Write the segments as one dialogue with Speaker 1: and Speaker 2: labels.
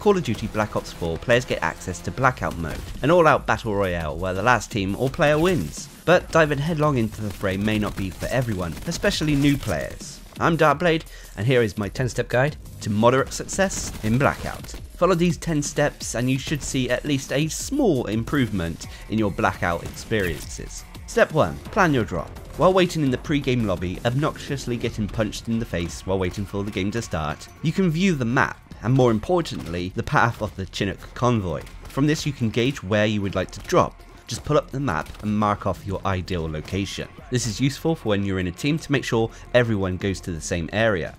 Speaker 1: Call of Duty Black Ops 4, players get access to Blackout mode, an all-out battle royale where the last team or player wins. But diving headlong into the fray may not be for everyone, especially new players. I'm Darcblade, and here is my 10-step guide to moderate success in Blackout. Follow these 10 steps and you should see at least a small improvement in your Blackout experiences. Step 1. Plan your drop. While waiting in the pre-game lobby, obnoxiously getting punched in the face while waiting for the game to start, you can view the map, and more importantly, the path of the Chinook convoy. From this you can gauge where you would like to drop. Just pull up the map and mark off your ideal location. This is useful for when you're in a team to make sure everyone goes to the same area.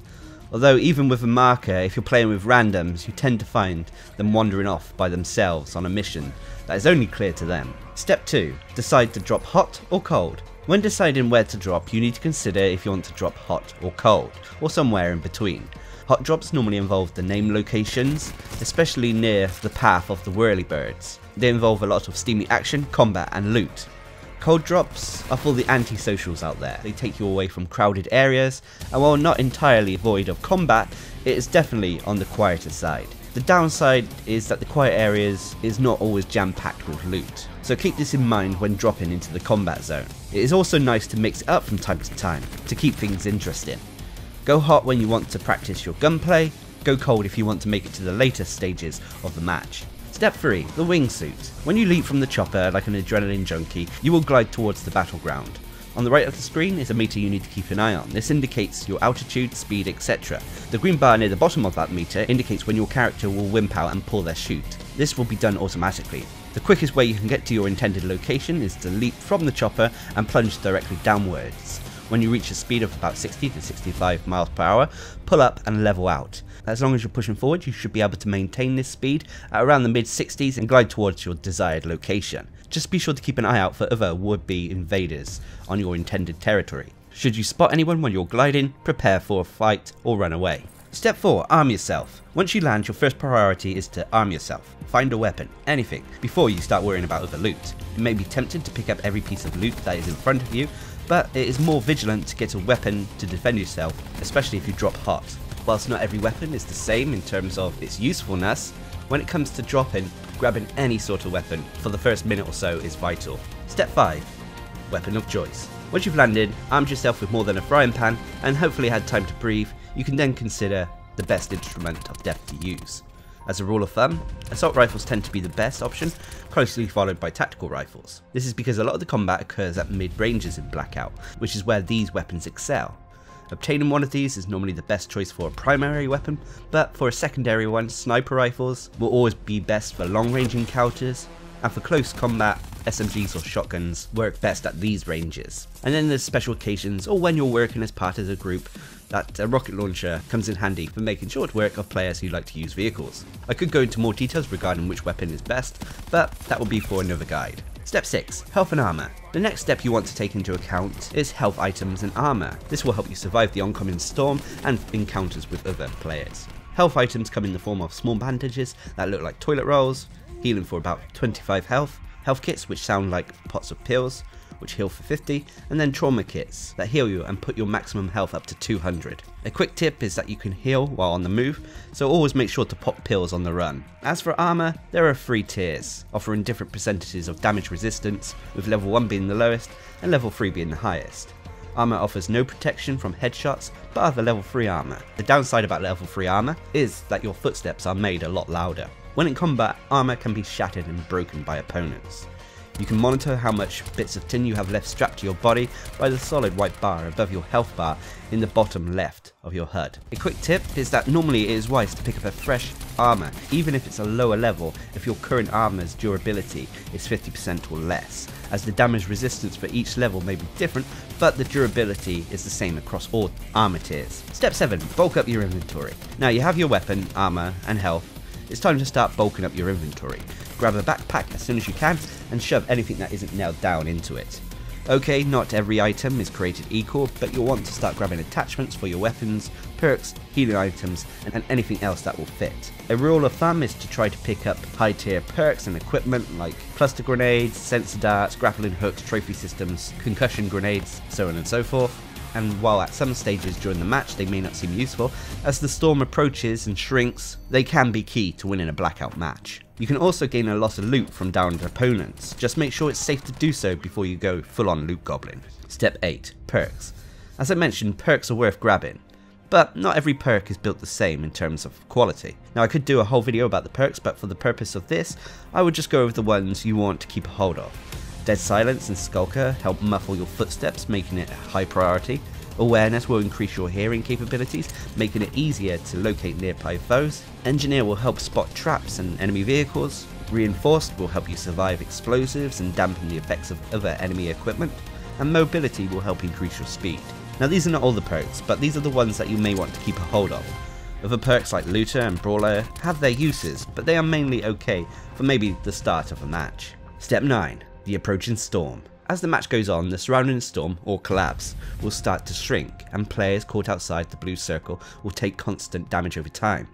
Speaker 1: Although even with a marker, if you're playing with randoms, you tend to find them wandering off by themselves on a mission that is only clear to them. Step 2. Decide to drop hot or cold. When deciding where to drop, you need to consider if you want to drop hot or cold, or somewhere in between. Hot drops normally involve the named locations, especially near the path of the whirlybirds. They involve a lot of steamy action, combat and loot. Cold drops are for the anti-socials out there. They take you away from crowded areas, and while not entirely void of combat, it is definitely on the quieter side. The downside is that the quiet areas is not always jam-packed with loot, so keep this in mind when dropping into the combat zone. It is also nice to mix it up from time to time, to keep things interesting. Go hot when you want to practice your gunplay, go cold if you want to make it to the later stages of the match. Step 3. The wingsuit. When you leap from the chopper like an adrenaline junkie, you will glide towards the battleground. On the right of the screen is a meter you need to keep an eye on. This indicates your altitude, speed, etc. The green bar near the bottom of that meter indicates when your character will wimp out and pull their chute. This will be done automatically. The quickest way you can get to your intended location is to leap from the chopper and plunge directly downwards. When you reach a speed of about 60 to 65 miles per hour, pull up and level out. As long as you're pushing forward, you should be able to maintain this speed at around the mid-60s and glide towards your desired location. Just be sure to keep an eye out for other would-be invaders on your intended territory. Should you spot anyone when you're gliding, prepare for a fight or run away. Step 4. Arm yourself. Once you land, your first priority is to arm yourself. Find a weapon, anything, before you start worrying about other loot. You may be tempted to pick up every piece of loot that is in front of you, but it is more vigilant to get a weapon to defend yourself, especially if you drop hot. Whilst not every weapon is the same in terms of its usefulness, when it comes to dropping, grabbing any sort of weapon for the first minute or so is vital. Step 5. Weapon of choice. Once you've landed, armed yourself with more than a frying pan, and hopefully had time to breathe, you can then consider the best instrument of death to use. As a rule of thumb, assault rifles tend to be the best option, closely followed by tactical rifles. This is because a lot of the combat occurs at mid-ranges in Blackout, which is where these weapons excel. Obtaining one of these is normally the best choice for a primary weapon, but for a secondary one, sniper rifles will always be best for long-range encounters, and for close combat, SMGs or shotguns work best at these ranges. And then there's special occasions, or when you're working as part of a group, that a rocket launcher comes in handy for making short work of players who like to use vehicles. I could go into more details regarding which weapon is best, but that will be for another guide. Step 6. Health and armor. The next step you want to take into account is health items and armor. This will help you survive the oncoming storm and encounters with other players. Health items come in the form of small bandages that look like toilet rolls, healing for about 25 health kits which sound like pots of pills, which heal for 50, and then trauma kits that heal you and put your maximum health up to 200. A quick tip is that you can heal while on the move, so always make sure to pop pills on the run. As for armor, there are 3 tiers, offering different percentages of damage resistance, with level 1 being the lowest and level 3 being the highest. Armor offers no protection from headshots, but other level 3 armor. The downside about level 3 armor is that your footsteps are made a lot louder. When in combat, armor can be shattered and broken by opponents. You can monitor how much bits of tin you have left strapped to your body by the solid white bar above your health bar in the bottom left of your HUD. A quick tip is that normally it is wise to pick up a fresh armor, even if it's a lower level, if your current armor's durability is 50% or less, as the damage resistance for each level may be different, but the durability is the same across all armor tiers. Step 7. Bulk up your inventory. Now you have your weapon, armor and health. It's time to start bulking up your inventory. Grab a backpack as soon as you can and shove anything that isn't nailed down into it. Okay, not every item is created equal, but you'll want to start grabbing attachments for your weapons, perks, healing items, and anything else that will fit. A rule of thumb is to try to pick up high tier perks and equipment like cluster grenades, sensor darts, grappling hooks, trophy systems, concussion grenades, so on and so forth. and while at some stages during the match they may not seem useful, as the storm approaches and shrinks, they can be key to winning a Blackout match. You can also gain a lot of loot from downed opponents, just make sure it's safe to do so before you go full on loot goblin. Step 8. Perks. As I mentioned, perks are worth grabbing, but not every perk is built the same in terms of quality. Now I could do a whole video about the perks, but for the purpose of this, I would just go over the ones you want to keep a hold of. Dead Silence and Skulker help muffle your footsteps, making it a high priority. Awareness will increase your hearing capabilities, making it easier to locate nearby foes. Engineer will help spot traps and enemy vehicles. Reinforced will help you survive explosives and dampen the effects of other enemy equipment. And Mobility will help increase your speed. Now these are not all the perks, but these are the ones that you may want to keep a hold of. Other perks like Looter and Brawler have their uses, but they are mainly okay for maybe the start of a match. Step 9. The approaching storm. As the match goes on, the surrounding storm, or collapse, will start to shrink, and players caught outside the blue circle will take constant damage over time.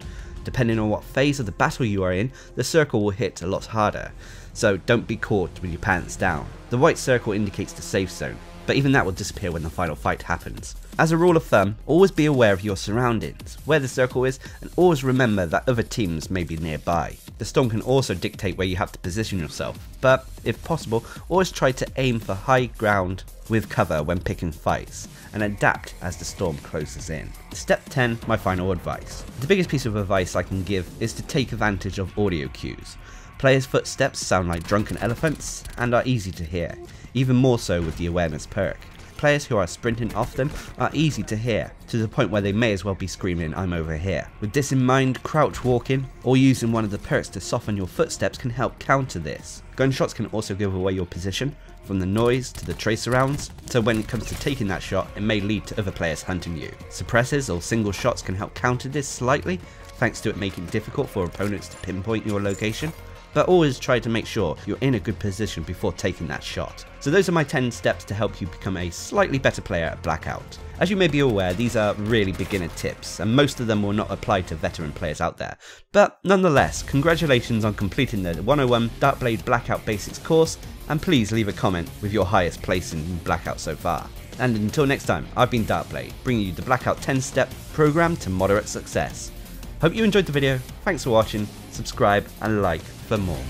Speaker 1: Depending on what phase of the battle you are in, the circle will hit a lot harder, so don't be caught with your pants down. The white circle indicates the safe zone, but even that will disappear when the final fight happens. As a rule of thumb, always be aware of your surroundings, where the circle is, and always remember that other teams may be nearby. The storm can also dictate where you have to position yourself, but if possible, always try to aim for high ground with cover when picking fights, and adapt as the storm closes in. Step 10, my final advice. The biggest piece of advice I can give is to take advantage of audio cues. Players' footsteps sound like drunken elephants and are easy to hear, even more so with the awareness perk. Players who are sprinting often are easy to hear, to the point where they may as well be screaming "I'm over here." With this in mind, crouch walking or using one of the perks to soften your footsteps can help counter this. Gunshots can also give away your position, from the noise to the tracer rounds, so when it comes to taking that shot, it may lead to other players hunting you. Suppressors or single shots can help counter this slightly, thanks to it making it difficult for opponents to pinpoint your location. But always try to make sure you're in a good position before taking that shot. So those are my 10 steps to help you become a slightly better player at Blackout. As you may be aware, these are really beginner tips, and most of them will not apply to veteran players out there. But nonetheless, congratulations on completing the 101 Darcblade Blackout Basics course, and please leave a comment with your highest place in Blackout so far. And until next time, I've been Darcblade, bringing you the Blackout 10-step program to moderate success. Hope you enjoyed the video, thanks for watching, subscribe and like for more.